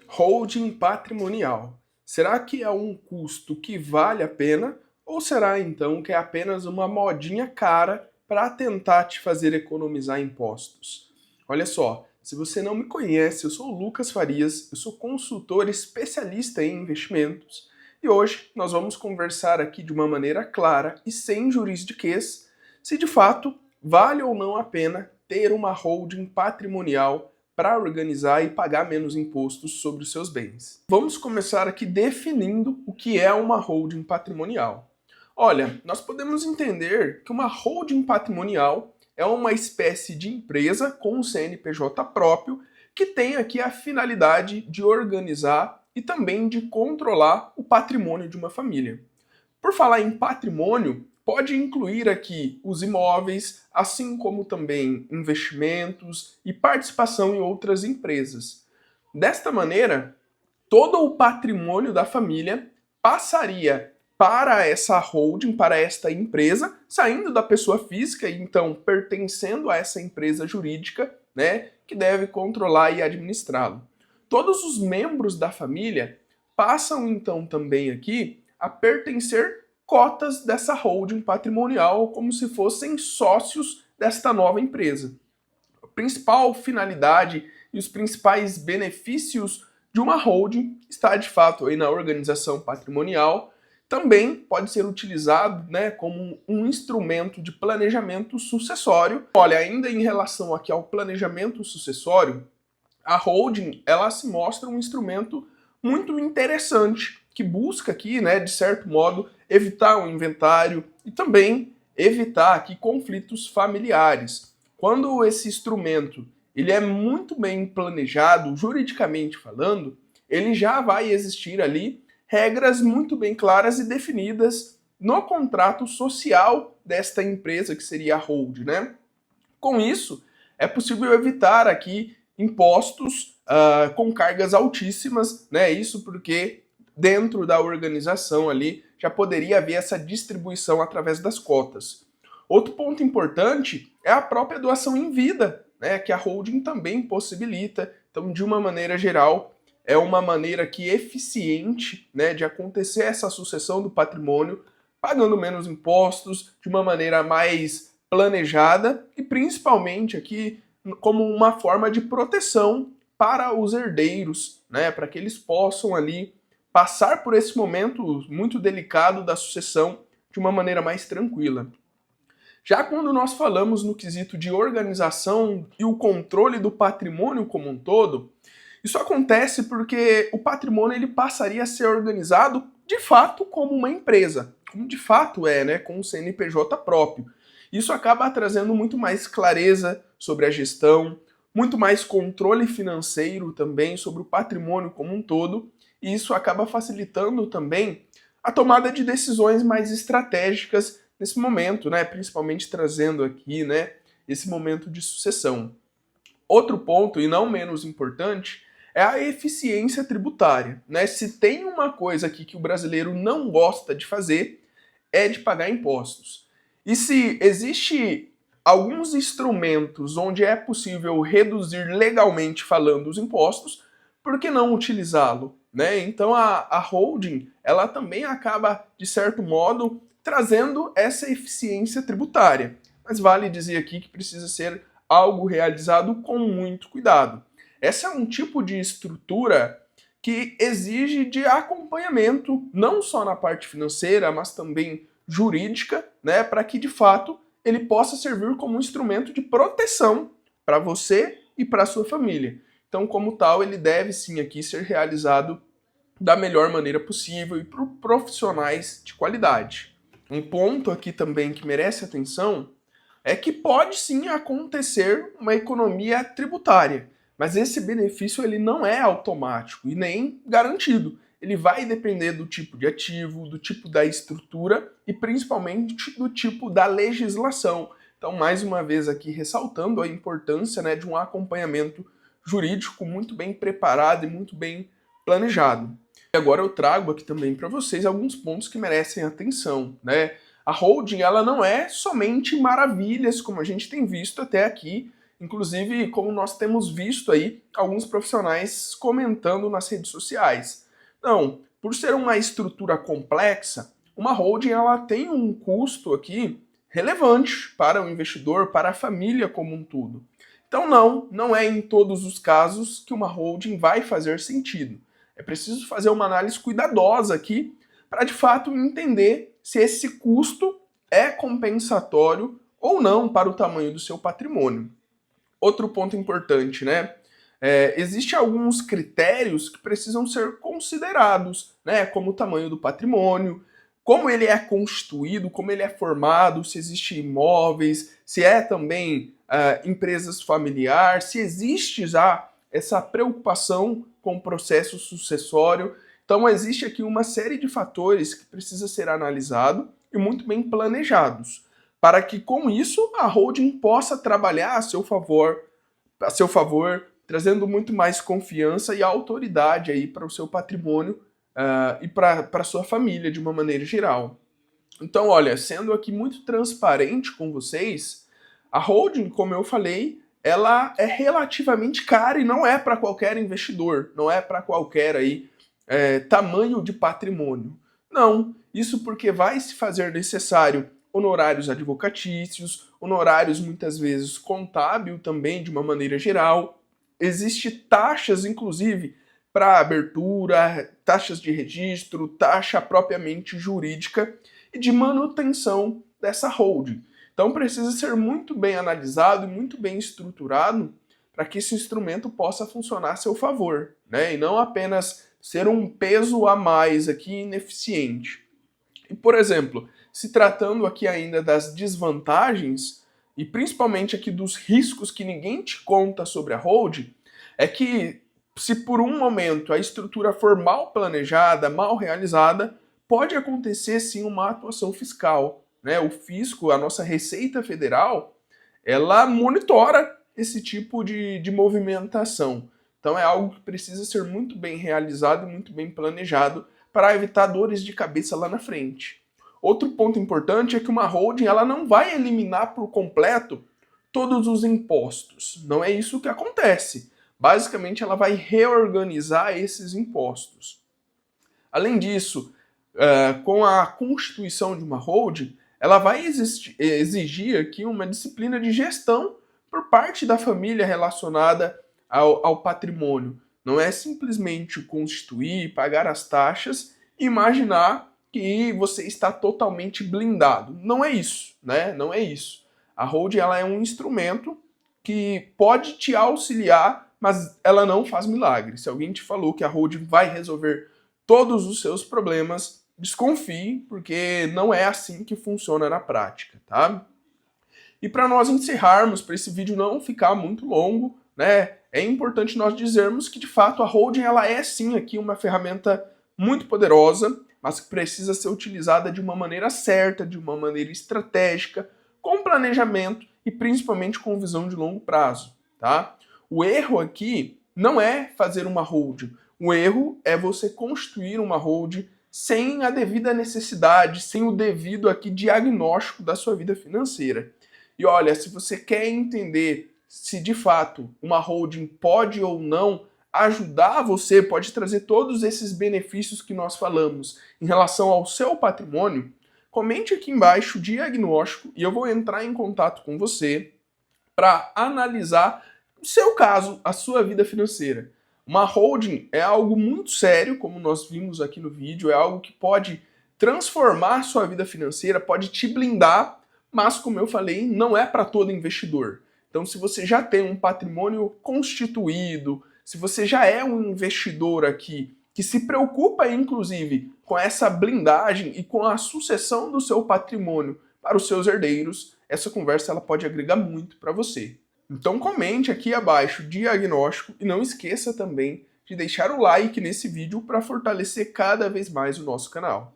Holding patrimonial. Será que é um custo que vale a pena? Ou será então que é apenas uma modinha cara para tentar te fazer economizar impostos? Olha só, se você não me conhece, eu sou o Lucas Farias, eu sou consultor especialista em investimentos e hoje nós vamos conversar aqui de uma maneira clara e sem juridiquês se de fato vale ou não a pena ter uma holding patrimonial para organizar e pagar menos impostos sobre os seus bens. Vamos começar aqui definindo o que é uma holding patrimonial. Olha, nós podemos entender que uma holding patrimonial é uma espécie de empresa com um CNPJ próprio que tem aqui a finalidade de organizar e também de controlar o patrimônio de uma família. Por falar em patrimônio, pode incluir aqui os imóveis, assim como também investimentos e participação em outras empresas. Desta maneira, todo o patrimônio da família passaria para essa holding, para esta empresa, saindo da pessoa física e então pertencendo a essa empresa jurídica, né, que deve controlar e administrá-lo. Todos os membros da família passam então também aqui a pertencer cotas dessa holding patrimonial como se fossem sócios desta nova empresa. A principal finalidade e os principais benefícios de uma holding está de fato aí na organização patrimonial. Também pode ser utilizado, né, como um instrumento de planejamento sucessório. Olha, ainda em relação aqui ao planejamento sucessório, a holding ela se mostra um instrumento muito interessante que busca aqui, né, de certo modo, evitar um inventário e também evitar aqui conflitos familiares. Quando esse instrumento ele é muito bem planejado, juridicamente falando, ele já vai existir ali regras muito bem claras e definidas no contrato social desta empresa que seria a hold, né? Com isso, é possível evitar aqui impostos com cargas altíssimas, né? Isso porque dentro da organização ali já poderia haver essa distribuição através das cotas. Outro ponto importante é a própria doação em vida, né? Que a holding também possibilita. Então, de uma maneira geral, é uma maneira que eficiente, né, de acontecer essa sucessão do patrimônio, pagando menos impostos, de uma maneira mais planejada e principalmente aqui como uma forma de proteção para os herdeiros, né, para que eles possam ali passar por esse momento muito delicado da sucessão de uma maneira mais tranquila. Já quando nós falamos no quesito de organização e o controle do patrimônio como um todo, isso acontece porque o patrimônio ele passaria a ser organizado de fato como uma empresa, como de fato é, né, com um CNPJ próprio. Isso acaba trazendo muito mais clareza sobre a gestão, muito mais controle financeiro também sobre o patrimônio como um todo, e isso acaba facilitando também a tomada de decisões mais estratégicas nesse momento, né, principalmente trazendo aqui, né, esse momento de sucessão. Outro ponto, e não menos importante, é a eficiência tributária, né? Se tem uma coisa aqui que o brasileiro não gosta de fazer, é de pagar impostos. E se existe alguns instrumentos onde é possível reduzir legalmente falando os impostos, por que não utilizá-lo, né? Então a holding, ela também acaba, de certo modo, trazendo essa eficiência tributária. Mas vale dizer aqui que precisa ser algo realizado com muito cuidado. Essa é um tipo de estrutura que exige de acompanhamento, não só na parte financeira, mas também jurídica, né, para que de fato ele possa servir como um instrumento de proteção para você e para sua família. Então, como tal, ele deve sim aqui ser realizado da melhor maneira possível e por profissionais de qualidade. Um ponto aqui também que merece atenção é que pode sim acontecer uma economia tributária, mas esse benefício ele não é automático e nem garantido. Ele vai depender do tipo de ativo, do tipo da estrutura e principalmente do tipo da legislação. Então, mais uma vez aqui ressaltando a importância, né, de um acompanhamento jurídico muito bem preparado e muito bem planejado. E agora eu trago aqui também para vocês alguns pontos que merecem atenção, né? A holding ela não é somente maravilhas, como a gente tem visto até aqui, Inclusive, como nós temos visto aí alguns profissionais comentando nas redes sociais. Não, por ser uma estrutura complexa, uma holding ela tem um custo aqui relevante para o investidor, para a família como um todo. Então não é em todos os casos que uma holding vai fazer sentido. É preciso fazer uma análise cuidadosa aqui para de fato entender se esse custo é compensatório ou não para o tamanho do seu patrimônio. Outro ponto importante, né? Existem alguns critérios que precisam ser considerados, né? Como o tamanho do patrimônio, como ele é constituído, como ele é formado, se existe imóveis, se é também empresas familiares, se existe já essa preocupação com o processo sucessório. Então existe aqui uma série de fatores que precisa ser analisado e muito bem planejados, para que com isso a holding possa trabalhar a seu favor, trazendo muito mais confiança e autoridade aí para o seu patrimônio e para a sua família de uma maneira geral. Então, olha, sendo aqui muito transparente com vocês, a holding, como eu falei, ela é relativamente cara e não é para qualquer investidor, não é para qualquer aí tamanho de patrimônio. Não, isso porque vai se fazer necessário honorários advocatícios, honorários muitas vezes contábil também de uma maneira geral. Existem taxas, inclusive, para abertura, taxas de registro, taxa propriamente jurídica e de manutenção dessa holding. Então precisa ser muito bem analisado e muito bem estruturado para que esse instrumento possa funcionar a seu favor, né? E não apenas ser um peso a mais aqui ineficiente. E, por exemplo, se tratando aqui ainda das desvantagens, e principalmente aqui dos riscos que ninguém te conta sobre a holding, é que se por um momento a estrutura for mal planejada, mal realizada, pode acontecer sim uma atuação fiscal, né? O fisco, a nossa Receita Federal, ela monitora esse tipo de movimentação. Então é algo que precisa ser muito bem realizado e muito bem planejado para evitar dores de cabeça lá na frente. Outro ponto importante é que uma holding ela não vai eliminar por completo todos os impostos. Não é isso que acontece. Basicamente, ela vai reorganizar esses impostos. Além disso, com a constituição de uma holding, ela vai exigir aqui uma disciplina de gestão por parte da família relacionada ao patrimônio. Não é simplesmente constituir, pagar as taxas e imaginar que você está totalmente blindado. Não é isso, né? Não é isso. A holding ela é um instrumento que pode te auxiliar, mas ela não faz milagre. Se alguém te falou que a holding vai resolver todos os seus problemas, desconfie, porque não é assim que funciona na prática, tá? E para nós encerrarmos, para esse vídeo não ficar muito longo, né, é importante nós dizermos que de fato a holding ela é sim aqui uma ferramenta muito poderosa, mas que precisa ser utilizada de uma maneira certa, de uma maneira estratégica, com planejamento e principalmente com visão de longo prazo, tá? O erro aqui não é fazer uma holding, o erro é você construir uma holding sem a devida necessidade, sem o devido aqui diagnóstico da sua vida financeira. E olha, se você quer entender se de fato uma holding pode ou não ajudar você, pode trazer todos esses benefícios que nós falamos em relação ao seu patrimônio, comente aqui embaixo o diagnóstico e eu vou entrar em contato com você para analisar o seu caso, a sua vida financeira. Uma holding é algo muito sério, como nós vimos aqui no vídeo, é algo que pode transformar sua vida financeira, pode te blindar, mas como eu falei, não é para todo investidor. Então se você já tem um patrimônio constituído, se você já é um investidor aqui que se preocupa inclusive com essa blindagem e com a sucessão do seu patrimônio para os seus herdeiros, essa conversa ela pode agregar muito para você. Então comente aqui abaixo o diagnóstico e não esqueça também de deixar o like nesse vídeo para fortalecer cada vez mais o nosso canal.